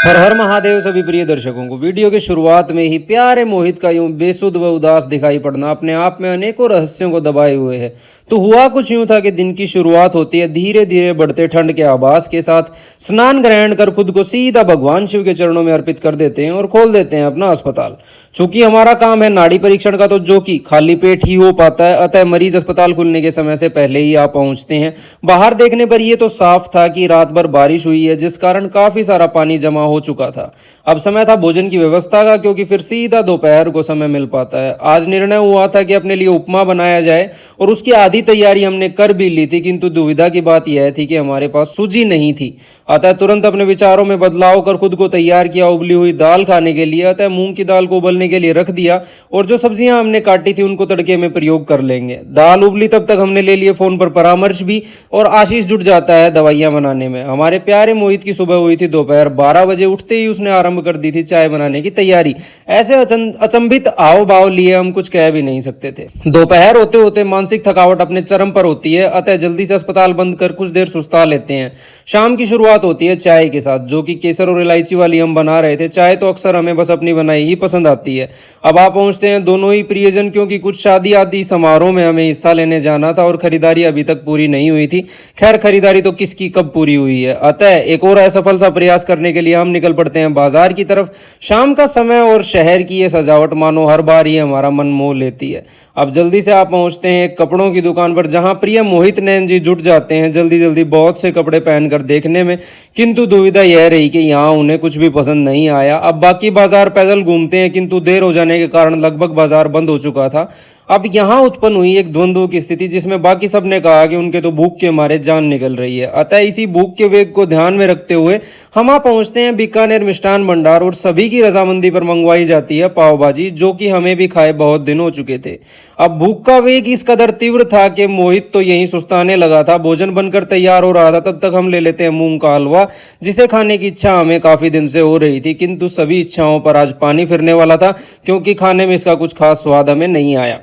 हर हर महादेव सभी प्रिय दर्शकों को वीडियो की शुरुआत में ही प्यारे मोहित का यूं बेसुध व उदास दिखाई पड़ना अपने आप में अनेकों रहस्यों को दबाए हुए है। तो हुआ कुछ यूं था कि दिन की शुरुआत होती है धीरे धीरे बढ़ते ठंड के आभास के साथ। स्नान ग्रहण कर खुद को सीधा भगवान शिव के चरणों में अर्पित कर देते हैं और खोल देते हैं अपना अस्पताल। चूंकि हमारा काम है नाड़ी परीक्षण का, तो जो कि खाली पेट ही हो पाता है, अतः मरीज अस्पताल खुलने के समय से पहले ही आ पहुंचते हैं। बाहर देखने पर यह तो साफ था कि रात भर बारिश हुई है, जिस कारण काफी सारा पानी जमा हो चुका था। अब समय था भोजन की व्यवस्था का, क्योंकि फिर सीधा दोपहर को समय मिल पाता है। आज निर्णय हुआ था कि अपने लिए उपमा बनाया जाए और उसकी आधी तैयारी हमने कर भी ली थी, किंतु दुविधा की बात यह थी कि हमारे पास सूजी नहीं थी। अतः तुरंत अपने विचारों में बदलाव कर खुद को तैयार किया उबली हुई दाल खाने के लिए। अतः मूंग की दाल को उबलने के लिए रख दिया और जो सब्जियां हमने काटी थी उनको तड़के में प्रयोग कर लेंगे। दाल उबली तब तक हमने ले लिए फोन पर परामर्श भी, और आशीष जुट जाता है दवाइयां बनाने में। हमारे प्यारे मोहित की सुबह हुई थी दोपहर 12 बजे। उठते ही उसने आरंभ कर दी थी चाय बनाने की तैयारी। ऐसे अचंभित हाव भाव लिए हम कुछ कह भी नहीं सकते थे। दोपहर होते होते मानसिक थकावट अपने चरम पर होती है, अतः जल्दी से अस्पताल बंद कर कुछ देर सुस्ता लेते हैं। शाम की शुरुआत होती है चाय के साथ, जो कि केसर और इलायची वाली हम बना रहे थे। चाय तो अक्सर हमें बस अपनी बनाई ही पसंद आती है। अब आ पहुंचते हैं दोनों ही प्रियजन, क्योंकि कुछ शादी आदि समारोह में हमें हिस्सा लेने जाना था और खरीदारी अभी तक पूरी नहीं हुई थी। खैर, खरीदारी तो किसकी कब पूरी हुई है। अतः एक और असफल सा प्रयास करने के लिए हम निकल पड़ते हैं बाजार की तरफ। शाम का समय और शहर की ये सजावट मानो हर बार ही हमारा मन मोह लेती है। अब जल्दी से आप पहुंचते हैं एक कपड़ों की दुकान पर, जहां प्रिय मोहित नैन जी जुट जाते हैं जल्दी जल्दी बहुत से कपड़े पहनकर देखने में। किंतु दुविधा यह रही कि यहाँ उन्हें कुछ भी पसंद नहीं आया। अब बाकी बाजार पैदल घूमते हैं, किंतु देर हो जाने के कारण लगभग बाजार बंद हो चुका था। अब यहाँ उत्पन्न हुई एक द्वंद्व की स्थिति, जिसमें बाकी सब ने कहा कि उनके तो भूख के मारे जान निकल रही है। अतः इसी भूख के वेग को ध्यान में रखते हुए हम आ पहुंचते हैं बीकानेर मिष्ठान भंडार, और सभी की रजामंदी पर मंगवाई जाती है पाव भाजी, जो कि हमें भी खाए बहुत दिन हो चुके थे। अब भूख का वेग इस कदर तीव्र था कि मोहित तो यहीं सुस्ताने लगा था। भोजन बनकर तैयार हो रहा था, तब तक हम ले लेते हैं मूंग का हलवा, जिसे खाने की इच्छा हमें काफी दिन से हो रही थी। किंतु सभी इच्छाओं पर आज पानी फिरने वाला था, क्योंकि खाने में इसका कुछ खास स्वाद हमें नहीं आया।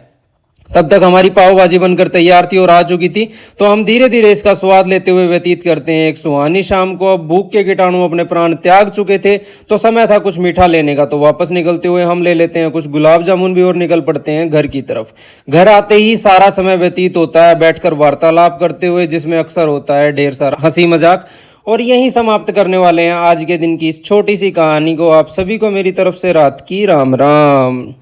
तब तक हमारी पाव भाजी बनकर तैयार थी और आ चुकी थी, तो हम धीरे धीरे इसका स्वाद लेते हुए व्यतीत करते हैं एक सुहानी शाम को। अब भूख के कीटाणु अपने प्राण त्याग चुके थे, तो समय था कुछ मीठा लेने का। तो वापस निकलते हुए हम ले लेते हैं कुछ गुलाब जामुन भी और निकल पड़ते हैं घर की तरफ। घर आते ही सारा समय व्यतीत होता है बैठकर वार्तालाप करते हुए, जिसमें अक्सर होता है ढेर सारा हंसी मजाक। और यही समाप्त करने वाले हैं आज के दिन की इस छोटी सी कहानी को। आप सभी को मेरी तरफ से रात की राम राम।